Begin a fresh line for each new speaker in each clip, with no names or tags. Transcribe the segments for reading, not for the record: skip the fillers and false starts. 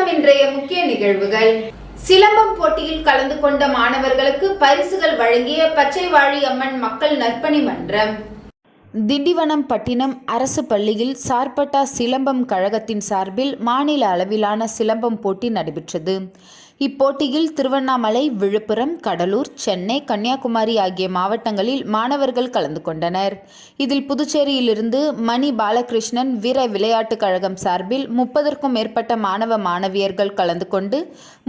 வணக்கம். இன்றைய முக்கிய நிகழ்வுகள். சிலம்பம் போட்டியில் கலந்து கொண்ட மாணவர்களுக்கு பரிசுகள் வழங்கிய பச்சைவாழி அம்மன் மக்கள் நற்பணி மன்றம்.
திண்டிவனம் பட்டினம் அரசு பள்ளியில் சார்பட்டா சிலம்பம் கழகத்தின் சார்பில் மாநில அளவிலான சிலம்பம் போட்டி நடைபெற்றது. இப்போட்டியில் திருவண்ணாமலை, விழுப்புரம், கடலூர், சென்னை, கன்னியாகுமரி ஆகிய மாவட்டங்களில் மாணவர்கள் கலந்து கொண்டனர். இதில் புதுச்சேரியிலிருந்து மணி பாலகிருஷ்ணன் வீர விளையாட்டுக் கழகம் சார்பில் 30க்கும் மேற்பட்ட மாணவ மாணவியர்கள் கலந்து கொண்டு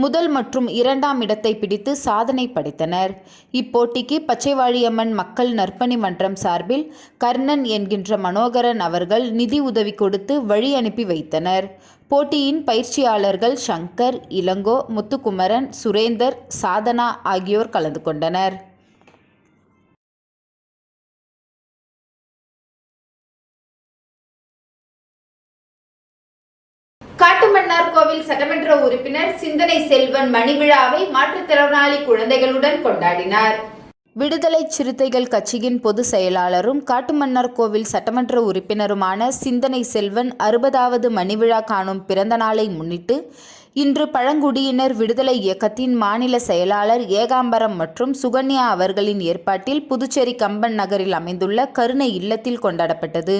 முதல் மற்றும் 2ஆம் இடத்தை பிடித்து சாதனை படைத்தனர். இப்போட்டிக்கு பச்சைவாழியம்மன் மக்கள் நற்பணி மன்றம் சார்பில் கர்ணன் என்கின்ற மனோகரன் அவர்கள் நிதி உதவி கொடுத்து வழி அனுப்பி வைத்தனர். போட்டியின் பயிற்சியாளர்கள் சங்கர், இளங்கோ, முத்துக்குமரன், சுரேந்தர், சாதனா ஆகியோர் கலந்து கொண்டனர்.
காட்டுமன்னார்கோவில் சட்டமன்ற உறுப்பினர் சிந்தனை செல்வன் மணிவிழாவை மாற்றுத்திறனாளி குழந்தைகளுடன் கொண்டாடினார்.
விடுதலை சிறுத்தைகள் கட்சியின் பொதுச் செயலாளரும் காட்டுமன்னார்கோவில் சட்டமன்ற உறுப்பினருமான சிந்தனை செல்வன் 60வது மணிவிழா காணும் பிறந்த நாளை முன்னிட்டு இன்று பழங்குடியினர் விடுதலை இயக்கத்தின் மாநில செயலாளர் ஏகாம்பரம் மற்றும் சுகன்யா அவர்களின் ஏற்பாட்டில் புதுச்சேரி கம்பன் நகரில் அமைந்துள்ள கருணை இல்லத்தில் கொண்டாடப்பட்டது.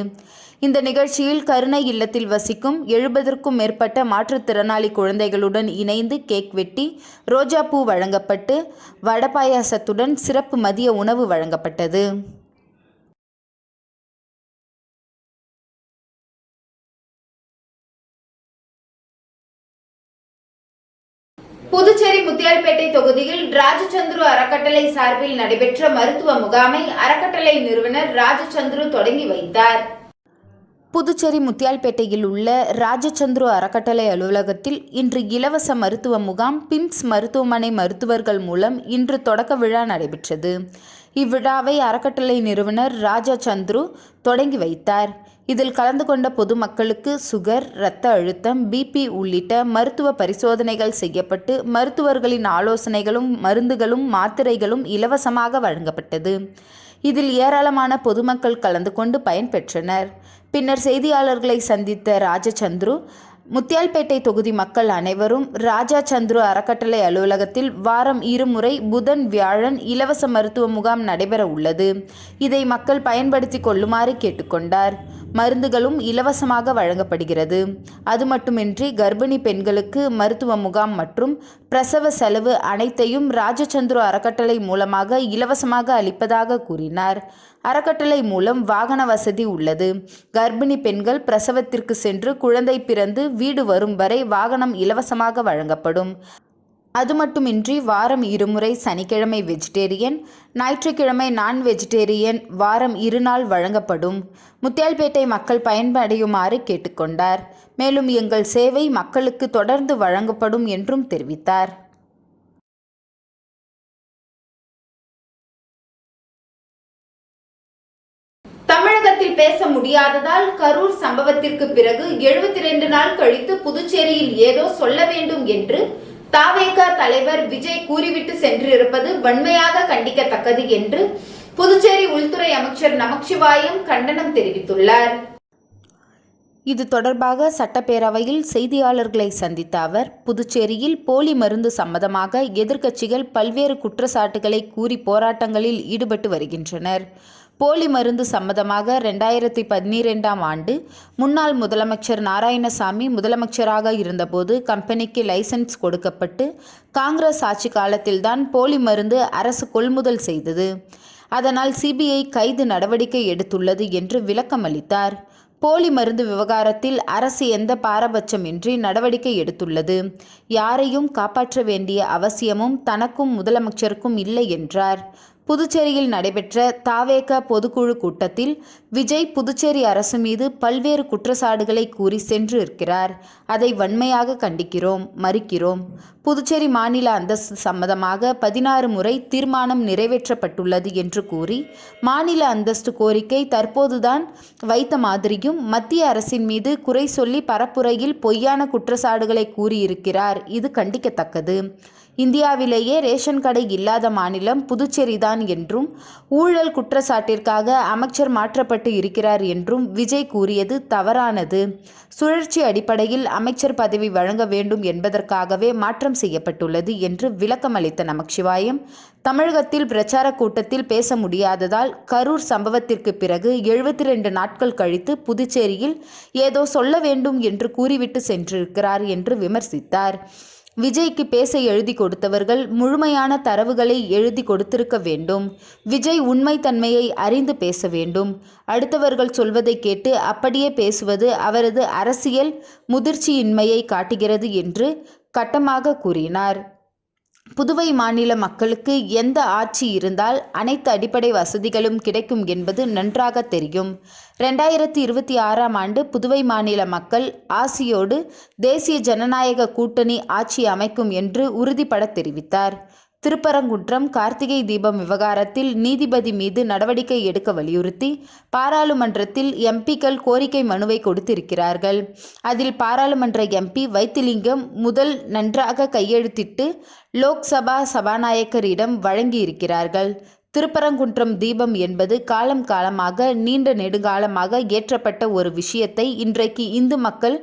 இந்த நிகழ்ச்சியில் கருணை இல்லத்தில் வசிக்கும் 70க்கும் மேற்பட்ட மாற்றுத்திறனாளி குழந்தைகளுடன் இணைந்து கேக் வெட்டி, ரோஜா பூ வழங்கப்பட்டு வடபாயாசத்துடன் சிறப்பு மதிய உணவு வழங்கப்பட்டது.
புதுச்சேரி முத்தியால்பேட்டை தொகுதியில் ராஜச்சந்திரு அறக்கட்டளை சார்பில் நடைபெற்ற மருத்துவ முகாமை அறக்கட்டளை நிறுவனர் ராஜச்சந்திரு தொடங்கி வைத்தார்.
புதுச்சேரி முத்தியால்பேட்டையில் உள்ள ராஜச்சந்திரு அறக்கட்டளை அலுவலகத்தில் இன்று இலவச மருத்துவ முகாம் பிம்ஸ் மருத்துவமனை மருத்துவர்கள் மூலம் இன்று தொடக்க விழா நடைபெற்றது. இவ்விழாவை அறக்கட்டளை நிறுவனர் ராஜச்சந்திரு தொடங்கி வைத்தார். இதில் கலந்து கொண்ட பொதுமக்களுக்கு சுகர், இரத்த அழுத்தம், பிபி உள்ளிட்ட மருத்துவ பரிசோதனைகள் செய்யப்பட்டு மருத்துவர்களின் ஆலோசனைகளும் மருந்துகளும் மாத்திரைகளும் இலவசமாக வழங்கப்பட்டது. இதில் ஏராளமான பொதுமக்கள் கலந்து கொண்டு பயன்பெற்றனர். பின்னர் செய்தியாளர்களை சந்தித்த ராஜச்சந்திரு, முத்தியால்பேட்டை தொகுதி மக்கள் அனைவரும் ராஜச்சந்திரு அறக்கட்டளை அலுவலகத்தில் வாரம் 2 முறை புதன், வியாழன் இலவச மருத்துவ முகாம் நடைபெற உள்ளது. இதை மக்கள் பயன்படுத்தி கொள்ளுமாறு கேட்டுக்கொண்டார். மருந்துகளும் இலவசமாக வழங்கப்படுகிறது. அது மட்டுமின்றி கர்ப்பிணி பெண்களுக்கு மருத்துவ முகாம் மற்றும் பிரசவ செலவு அனைத்தையும் ராஜச்சந்திரு அறக்கட்டளை மூலமாக இலவசமாக அளிப்பதாக கூறினார். அறக்கட்டளை மூலம் வாகன வசதி உள்ளது. கர்ப்பிணி பெண்கள் பிரசவத்திற்கு சென்று குழந்தை பிறந்து வீடு வரும் வரை வாகனம் இலவசமாக வழங்கப்படும். அது மட்டுமின்றி வாரம் 2 முறை சனிக்கிழமை வெஜிடேரியன், ஞாயிற்றுக்கிழமை நான் வெஜிடேரியன் வாரம் 2 நாள் வழங்கப்படும். முத்தியால்பேட்டை மக்கள் பயனடையுமாறு கேட்டுக்கொண்டார். மேலும் எங்கள் சேவை மக்களுக்கு தொடர்ந்து வழங்கப்படும் என்றும் தெரிவித்தார்.
தமிழகத்தில் பேச முடியாததால் கரூர் சம்பவத்திற்கு பிறகு 72 நாள் கழித்து புதுச்சேரியில் ஏதோ சொல்ல வேண்டும் என்று தவேக தலைவர் விஜய் கூறிவிட்டு சென்றிருப்பது வன்மையாக கண்டிக்கத்தக்கது என்று புதுச்சேரி உள்துறை அமைச்சர் நமச்சிவாயம் கண்டனம் தெரிவித்துள்ளார்.
இது தொடர்பாக சட்டப்பேரவையில் செய்தியாளர்களை சந்தித்த அவர், புதுச்சேரியில் போலி மருந்து சம்பந்தமாக எதிர்க்கட்சிகள் பல்வேறு குற்றச்சாட்டுகளை கூறி போராட்டங்களில் ஈடுபட்டு வருகின்றனர். போலி மருந்து சம்பந்தமாக 2012ஆம் ஆண்டு முன்னாள் முதலமைச்சர் நாராயணசாமி முதலமைச்சராக இருந்தபோது கம்பெனிக்கு லைசன்ஸ் கொடுக்கப்பட்டு காங்கிரஸ் ஆட்சி காலத்தில்தான் போலி மருந்து அரசு கொள்முதல் செய்தது. அதனால் சிபிஐ கைது நடவடிக்கை எடுத்துள்ளது என்று விளக்கம் அளித்தார். போலி மருந்து விவகாரத்தில் அரசு எந்த பாரபட்சமின்றி நடவடிக்கை எடுத்துள்ளது. யாரையும் காப்பாற்ற வேண்டிய அவசியமும் தனக்கும் முதலமைச்சருக்கும் இல்லை என்றார். புதுச்சேரியில் நடைபெற்ற தவேக பொதுக்குழு கூட்டத்தில் விஜய் புதுச்சேரி அரசு மீது பல்வேறு குற்றச்சாட்டுகளை கூறி சென்று இருக்கிறார். அதை வன்மையாக கண்டிக்கிறோம், மறுக்கிறோம். புதுச்சேரி மாநில அந்தஸ்து சம்பந்தமாக 16 முறை தீர்மானம் நிறைவேற்றப்பட்டுள்ளது என்று கூறி மாநில அந்தஸ்து கோரிக்கை தற்போதுதான் வைத்த மாதிரியும் மத்திய அரசின் மீது குறை சொல்லி பரப்புரையில் பொய்யான குற்றச்சாட்டுகளை கூறியிருக்கிறார். இது கண்டிக்கத்தக்கது. இந்தியாவிலேயே ரேஷன் கடை இல்லாத மாநிலம் புதுச்சேரிதான் என்றும் ஊழல் குற்றச்சாட்டிற்காக அமைச்சர் மாற்றப்பட்டு இருக்கிறார் என்றும் விஜய் கூறியது தவறானது. சுழற்சி அடிப்படையில் அமைச்சர் பதவி வழங்க வேண்டும் என்பதற்காகவே மாற்றம் செய்யப்பட்டுள்ளது என்று விளக்கமளித்த நமச்சிவாயம், தமிழகத்தில் பிரச்சார கூட்டத்தில் பேச முடியாததால் கரூர் சம்பவத்திற்கு பிறகு 72 நாட்கள் கழித்து புதுச்சேரியில் ஏதோ சொல்ல வேண்டும் என்று கூறிவிட்டு சென்றிருக்கிறார் என்று விமர்சித்தார். விஜய்க்கு பேச எழுதி கொடுத்தவர்கள் முழுமையான தரவுகளை எழுதி கொடுத்திருக்க வேண்டும். விஜய் உண்மைத்தன்மையை அறிந்து பேச வேண்டும். அடுத்தவர்கள் சொல்வதை கேட்டு அப்படியே பேசுவது அவரது அரசியல் முதிர்ச்சியின்மையை காட்டுகிறது என்று கட்டமாக கூறினார். புதுவை மாநில மக்களுக்கு எந்த ஆட்சி இருந்தால் அனைத்து அடிப்படை வசதிகளும் கிடைக்கும் என்பது நன்றாக தெரியும். 2026ஆம் ஆண்டு புதுவை மாநில மக்கள் ஆசியோடு தேசிய ஜனநாயக கூட்டணி ஆட்சி அமைக்கும் என்று உறுதிபட தெரிவித்தார். திருப்பரங்குன்றம் கார்த்திகை தீபம் விவகாரத்தில் நீதிபதி மீது நடவடிக்கை எடுக்க வலியுறுத்தி பாராளுமன்றத்தில் எம்பிக்கள் கோரிக்கை மனுவை கொடுத்திருக்கிறார்கள். அதில் பாராளுமன்ற எம்பி வைத்திலிங்கம் முதல் நன்றாக கையெழுத்திட்டு லோக்சபா சபாநாயகரிடம் வழங்கியிருக்கிறார்கள். திருப்பரங்குன்றம் தீபம் என்பது காலம் காலமாக நீண்ட நெடுங்காலமாக ஏற்றப்பட்ட ஒரு விஷயத்தை இன்றைக்கு இந்து மக்கள்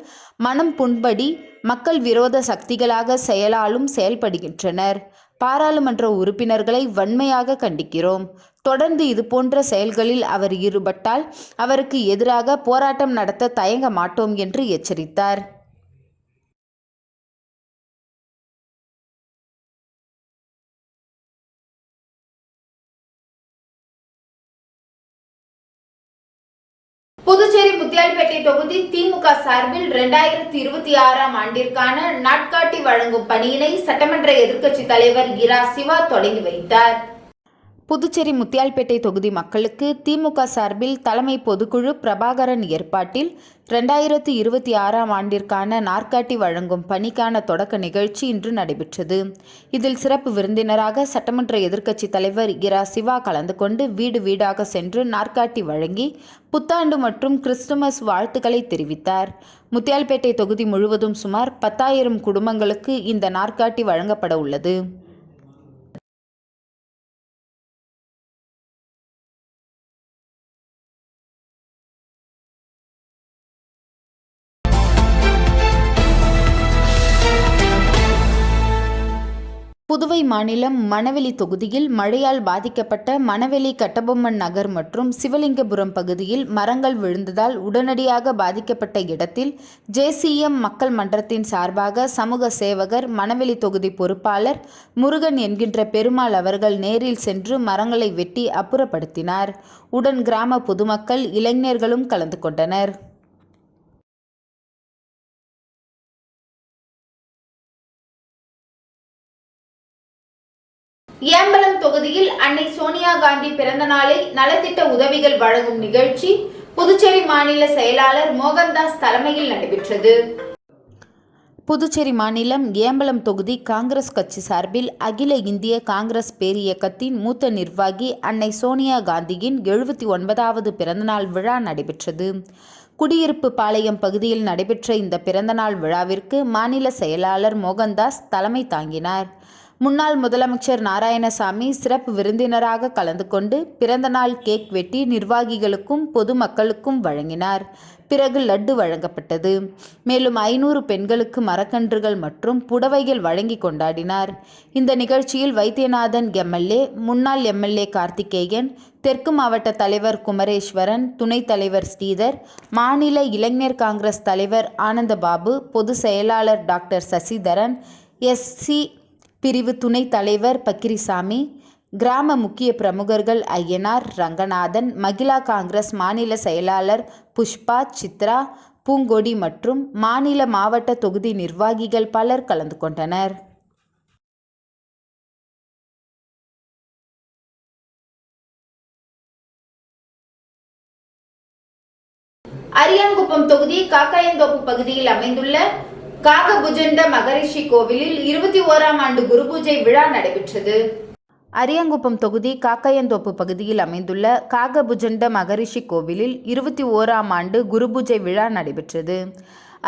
மனம் புண்படி மக்கள் விரோத சக்திகளாக செயலாலும் செயல்படுகின்றனர். பாராளுமன்ற உறுப்பினர்களை வன்மையாக கண்டிக்கிறோம். தொடர்ந்து இதுபோன்ற செயல்களில் அவர் ஈடுபட்டால் அவருக்கு எதிராக போராட்டம் நடத்த தயங்க மாட்டோம் என்று எச்சரித்தார்.
புதுச்சேரி முத்தியால்பேட்டை தொகுதி திமுக சார்பில் 2026ஆம் ஆண்டிற்கான நாட்காட்டி வழங்கும் பணியினை சட்டமன்ற எதிர்க்கட்சி தலைவர் இரா சிவா தொடங்கி வைத்தார்.
புதுச்சேரி முத்தியால்பேட்டை தொகுதி மக்களுக்கு திமுக சார்பில் தலைமை பொதுக்குழு பிரபாகரன் ஏற்பாட்டில் 2026ஆம் ஆண்டிற்கான நாற்காட்டி வழங்கும் பணிக்கான தொடக்க நிகழ்ச்சி இன்று நடைபெற்றது. இதில் சிறப்பு விருந்தினராக சட்டமன்ற எதிர்க்கட்சி தலைவர் இரா சிவா கலந்து கொண்டு வீடு வீடாக சென்று நாற்காட்டி வழங்கி புத்தாண்டு மற்றும் கிறிஸ்துமஸ் வாழ்த்துக்களை தெரிவித்தார். முத்தியால்பேட்டை தொகுதி முழுவதும் சுமார் 10,000 குடும்பங்களுக்கு இந்த நாற்காட்டி வழங்கப்பட உள்ளது. புதுவை மாநிலம் மணவெளி தொகுதியில் மழையால் பாதிக்கப்பட்ட மணவெளி கட்டபொம்மன் நகர் மற்றும் சிவலிங்கபுரம் பகுதியில் மரங்கள் விழுந்ததால் உடனடியாக பாதிக்கப்பட்ட இடத்தில் JCM மக்கள் மன்றத்தின் சார்பாக சமூக சேவகர் மணவெளி தொகுதி பொறுப்பாளர் முருகன் என்கின்ற பெருமாள் அவர்கள் நேரில் சென்று மரங்களை வெட்டி அப்புறப்படுத்தினார். உடன் கிராம பொதுமக்கள் இளைஞர்களும் கலந்து கொண்டனர்.
ஏம்பலம் தொகுதியில் அன்னை சோனியா காந்தி பிறந்த நாளை நலத்திட்ட உதவிகள் வழங்கும் நிகழ்ச்சி புதுச்சேரி மாநில செயலாளர் மோகன்தாஸ் தலைமையில் நடைபெற்றது.
புதுச்சேரி மாநிலம் ஏம்பலம் தொகுதி காங்கிரஸ் கட்சி சார்பில் அகில இந்திய காங்கிரஸ் பேரியக்கத்தின் மூத்த நிர்வாகி அன்னை சோனியா காந்தியின் 79வது பிறந்தநாள் விழா நடைபெற்றது. குடியிருப்பு பாளையம் பகுதியில் நடைபெற்ற இந்த பிறந்தநாள் விழாவிற்கு மாநில செயலாளர் மோகன்தாஸ் தலைமை தாங்கினார். முன்னாள் முதலமைச்சர் நாராயணசாமி சிறப்பு விருந்தினராக கலந்து கொண்டு பிறந்தநாள் கேக் வெட்டி நிர்வாகிகளுக்கும் பொதுமக்களுக்கும் வழங்கினார். பிறகு லட்டு வழங்கப்பட்டது. மேலும் 500 பெண்களுக்கு மரக்கன்றுகள் மற்றும் புடவைகள் வழங்கி கொண்டாடினார். இந்த நிகழ்ச்சியில் வைத்தியநாதன் MLA, முன்னாள் MLA கார்த்திகேயன், தெற்கு மாவட்ட தலைவர் குமரேஸ்வரன், துணைத் தலைவர் ஸ்ரீதர், மாநில இளைஞர் காங்கிரஸ் தலைவர் ஆனந்தபாபு, பொதுச் செயலாளர் டாக்டர் சசிதரன், SC பிரிவு துணைத் தலைவர் பக்கிரிசாமி, கிராம முக்கிய பிரமுகர்கள் ஐயனார், ரங்கநாதன், மகிழா காங்கிரஸ் மாநில செயலாளர் புஷ்பா, சித்ரா, பூங்கொடி மற்றும் மாநில மாவட்ட தொகுதி நிர்வாகிகள் பலர் கலந்து கொண்டனர்.
அரியாங்குப்பம் தொகுதி காக்காயந்தோப்பு பகுதியில் அமைந்துள்ள காகபுஜண்ட மகரிஷி கோவிலில் 21ஆம் ஆண்டு குரு பூஜை விழா நடைபெற்றது.
அரியாங்குப்பம் தொகுதி காக்காயந்தோப்பு பகுதியில் அமைந்துள்ள காகபுஜண்ட மகரிஷி கோவிலில் 21ஆம் ஆண்டு குரு பூஜை விழா நடைபெற்றது.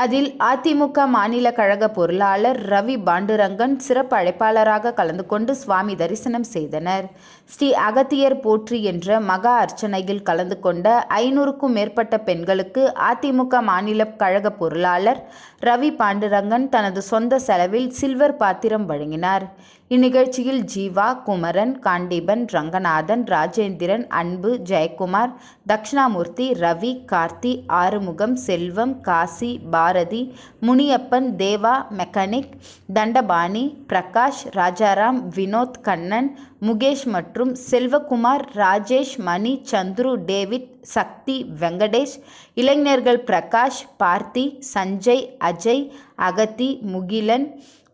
அதில் அதிமுக மாநில கழக பொருளாளர் ரவி பாண்டுரங்கன் சிறப்பு அழைப்பாளராக கலந்து கொண்டு சுவாமி தரிசனம் செய்தனர். ஸ்ரீ அகத்தியர் போற்றி என்ற மகா அர்ச்சனையில் கலந்து கொண்ட 500க்கும் மேற்பட்ட பெண்களுக்கு அதிமுக மாநில கழக பொருளாளர் ரவி பாண்டுரங்கன் தனது சொந்த செலவில் சில்வர் பாத்திரம் வழங்கினார். இந்நிகழ்ச்சியில் ஜீவா, குமரன், காண்டீபன், ரங்கநாதன், ராஜேந்திரன், அன்பு, ஜெயக்குமார், தட்சிணாமூர்த்தி, ரவி, கார்த்தி, ஆறுமுகம், செல்வம், காசி, பாரதி, முனியப்பன், தேவா, மெக்கானிக், தண்டபாணி, பிரகாஷ், ராஜாராம், வினோத், கண்ணன், முகேஷ் மற்றும் செல்வகுமார், ராஜேஷ், மணி, சந்துரு, டேவிட், சக்தி, வெங்கடேஷ், இளைஞர்கள் பிரகாஷ், பார்த்தி, சஞ்சய், அஜய், அகத்தி, முகிலன்,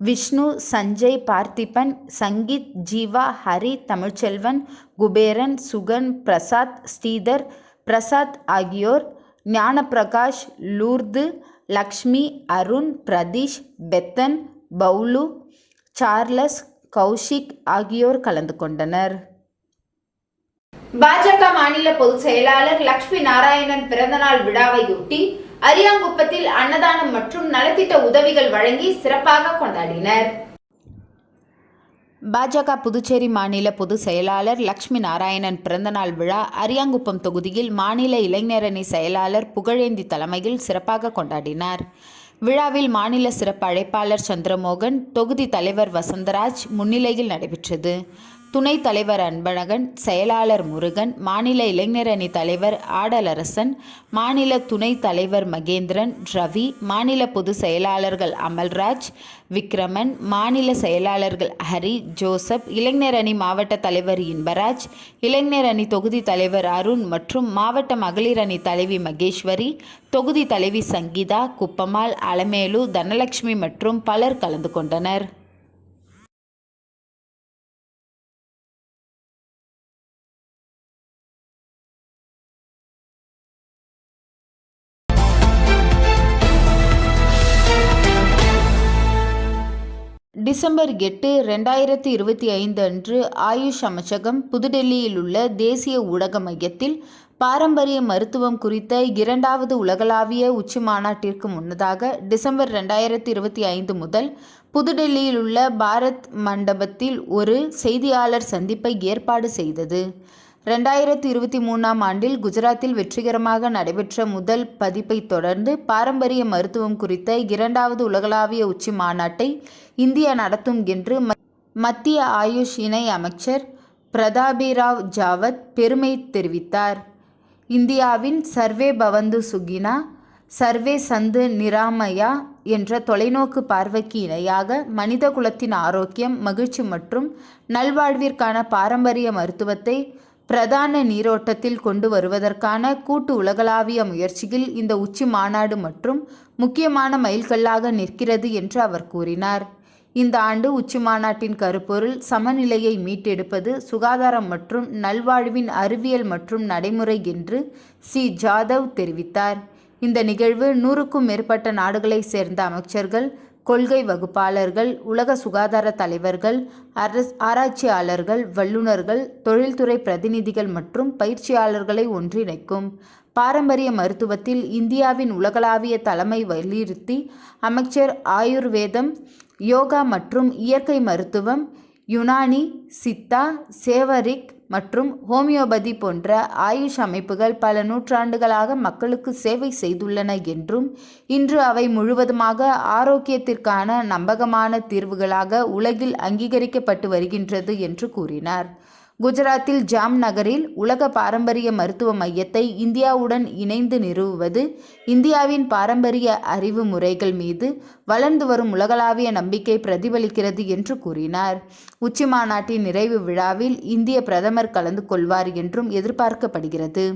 விஷ்ணு, சஞ்சய், பார்த்திபன், சங்கீத், ஜீவா, ஹரி, தமிழ்ச்செல்வன், குபேரன், சுகன், பிரசாத், ஸ்ரீதர், பிரசாத் ஆகியோர், ஞானப்பிரகாஷ், லூர்து, லக்ஷ்மி, அருண், பிரதீஷ், பெத்தன், பவுலு, சார்லஸ், கௌஷிக் ஆகியோர் கலந்து கொண்டனர்.
பாஜக மாநில பொதுச் செயலாளர் லட்சுமி நாராயணன் பிறந்தநாள் விழாவையொட்டி அரியாங்குப்பத்தில் அன்னதானம் மற்றும் நலத்திட்ட உதவிகள் வழங்கி சிறப்பாக கொண்டாடினர்.
பாஜக புதுச்சேரி மாநில பொதுச் செயலாளர் லட்சுமி நாராயணன் பிறந்தநாள் விழா அரியாங்குப்பம் தொகுதியில் மாநில இளைஞரணி செயலாளர் புகழேந்தி தலைமையில் சிறப்பாக கொண்டாடினார். விழாவில் மாநில சிறப்பு அழைப்பாளர் சந்திரமோகன், தொகுதி தலைவர் வசந்தராஜ் முன்னிலையில் நடைபெற்றது. துணைத் தலைவர் அன்பழகன், செயலாளர் முருகன், மாநில இளைஞரணி தலைவர் ஆடலரசன், மாநில துணைத் தலைவர் மகேந்திரன், ரவி, மாநில பொதுச் செயலாளர்கள் அமல்ராஜ், விக்ரமன், மாநில செயலாளர்கள் ஹரி, ஜோசப், இளைஞரணி மாவட்ட தலைவர் இன்பராஜ், இளைஞரணி தொகுதி தலைவர் அருண் மற்றும் மாவட்ட மகளிர் அணி தலைவி மகேஸ்வரி, தொகுதி தலைவி சங்கீதா, குப்பம்மாள், அலமேலு, தனலட்சுமி மற்றும் பலர் கலந்து கொண்டனர். டிசம்பர் 8, 2025 அன்று ஆயுஷ் அமைச்சகம் புதுடெல்லியில் உள்ள தேசிய ஊடக மையத்தில் பாரம்பரிய மருத்துவம் குறித்த 2வது உலகளாவிய உச்சி மாநாட்டிற்கு முன்னதாக டிசம்பர் 2025 முதல் புதுடெல்லியில் உள்ள பாரத் மண்டபத்தில் ஒரு செய்தியாளர் சந்திப்பை ஏற்பாடு செய்தது. 2023ஆம் ஆண்டில் குஜராத்தில் வெற்றிகரமாக நடைபெற்ற முதல் பதிப்பை தொடர்ந்து பாரம்பரிய மருத்துவம் குறித்த 2வது உலகளாவிய உச்சி மாநாட்டை இந்தியா நடத்தும் என்று மத்திய ஆயுஷ் இணை அமைச்சர் பிரதாபிராவ் ஜாவத் பெருமை தெரிவித்தார். இந்தியாவின் சர்வே பவந்து சுகினா, சர்வே சந்து நிராமயா என்ற தொலைநோக்கு பார்வைக்கு இணையாக மனித குலத்தின் ஆரோக்கியம், மகிழ்ச்சி மற்றும் நல்வாழ்விற்கான பாரம்பரிய மருத்துவத்தை பிரதான நீரோட்டத்தில் கொண்டு வருவதற்கான கூட்டு உலகளாவிய முயற்சியில் இந்த உச்சி மாநாடு மற்றும் முக்கியமான மைல்கல்லாக நிற்கிறது என்று அவர் கூறினார். இந்த ஆண்டு உச்சி மாநாட்டின் கருப்பொருள் சமநிலையை மீட்டெடுப்பது, சுகாதாரம் மற்றும் நல்வாழ்வின் அறிவியல் மற்றும் நடைமுறை என்று சி. ஜாதவ் தெரிவித்தார். இந்த நிகழ்வு 100க்கும் மேற்பட்ட நாடுகளைச் சேர்ந்த அமைச்சர்கள், கொள்கை வகுப்பாளர்கள், உலக சுகாதார தலைவர்கள், ஆராய்ச்சியாளர்கள், வல்லுநர்கள், தொழில்துறை பிரதிநிதிகள் மற்றும் பயிற்சியாளர்களை ஒன்றிணைக்கும். பாரம்பரிய மருத்துவத்தில் இந்தியாவின் உலகளாவிய தலைமை வலியுறுத்தி அமைச்சர் ஆயுர்வேதம், யோகா மற்றும் இயற்கை மருத்துவம், யுனானி, சித்தா, சேவரிக் மற்றும் ஹோமியோபதி போன்ற ஆயுஷ் அமைப்புகள் பல நூற்றாண்டுகளாக மக்களுக்கு சேவை செய்துள்ளன என்றும் இன்று அவை முழுவதுமாக ஆரோக்கியத்திற்கான நம்பகமான தீர்வுகளாக உலகில் அங்கீகரிக்கப்பட்டு வருகின்றது என்று கூறினார். குஜராத்தில் ஜாம் நகரில் உலக பாரம்பரிய மருத்துவ மையத்தை இந்தியாவுடன் இணைந்து நிறுவுவது இந்தியாவின் பாரம்பரிய அறிவு முறைகள் மீது வளர்ந்து வரும் உலகளாவிய நம்பிக்கை பிரதிபலிக்கிறது என்று கூறினார். உச்சி மாநாட்டின் நிறைவு விழாவில் இந்திய பிரதமர் கலந்து கொள்வார் என்றும் எதிர்பார்க்கப்படுகிறது.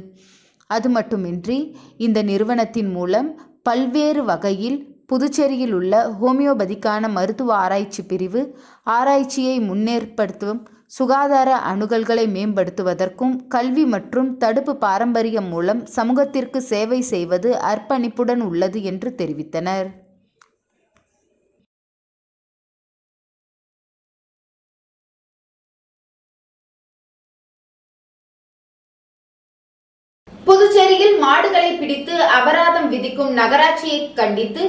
அது மட்டுமின்றி இந்த நிறுவனத்தின் மூலம் பல்வேறு வகையில் புதுச்சேரியில் உள்ள ஹோமியோபதிக்கான மருத்துவ ஆராய்ச்சி பிரிவு ஆராய்ச்சியை முன்னேற்படுத்தும், சுகாதார அணுகல்களை மேம்படுத்துவதற்கும் கல்வி மற்றும் தடுப்பு பாரம்பரியம் மூலம் சமூகத்திற்கு சேவை செய்வது அர்ப்பணிப்புடன் உள்ளது என்று தெரிவித்தனர்.
புதுச்சேரியில் மாடுகளை பிடித்து அபராதம் விதிக்கும் நகராட்சியை கண்டித்து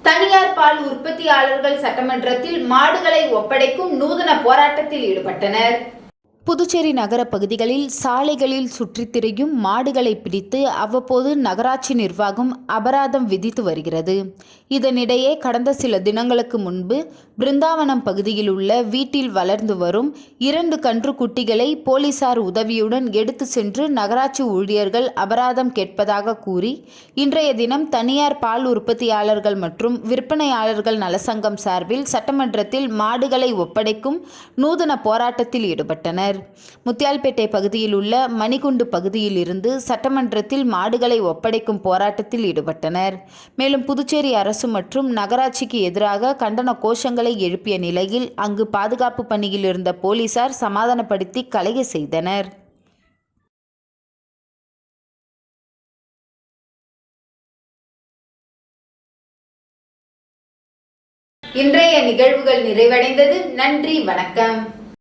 தனியார் பால் உற்பத்தியாளர்கள் சட்டமன்றத்தில் மாடுகளை ஒப்படைக்கும் நூதன போராட்டத்தில் ஈடுபட்டனர்.
புதுச்சேரி நகர பகுதிகளில் சாலைகளில் சுற்றித் திரியும் மாடுகளை பிடித்து அவ்வப்போது நகராட்சி நிர்வாகம் அபராதம் விதித்து வருகிறது. இதனிடையே கடந்த சில தினங்களுக்கு முன்பு பிருந்தாவனம் பகுதியில் உள்ள வீட்டில் வளர்ந்து வரும் 2 கன்றுக்குட்டிகளை போலீசார் உதவியுடன் எடுத்து சென்று நகராட்சி ஊழியர்கள் அபராதம் கேட்பதாக கூறி இன்றைய தினம் தனியார் பால் உற்பத்தியாளர்கள் மற்றும் விற்பனையாளர்கள் நலசங்கம் சார்பில் சட்டமன்றத்தில் மாடுகளை ஒப்படைக்கும் நூதன போராட்டத்தில் ஈடுபட்டனர். முத்தியால்பேட்டை பகுதியில் உள்ள மணிகுண்டு பகுதியில் இருந்து சட்டமன்றத்தில் மாடுகளை ஒப்படைக்கும் போராட்டத்தில் ஈடுபட்டனர். மேலும் புதுச்சேரி அரசு மற்றும் நகராட்சிக்கு எதிராக கண்டன கோஷங்களை எழுப்பிய நிலையில் அங்கு பாதுகாப்பு பணியில் இருந்த போலீசார் சமாதானப்படுத்தி கலைய செய்தனர்.
இன்றைய நிகழ்வுகள் நிறைவடைந்தது. நன்றி, வணக்கம்.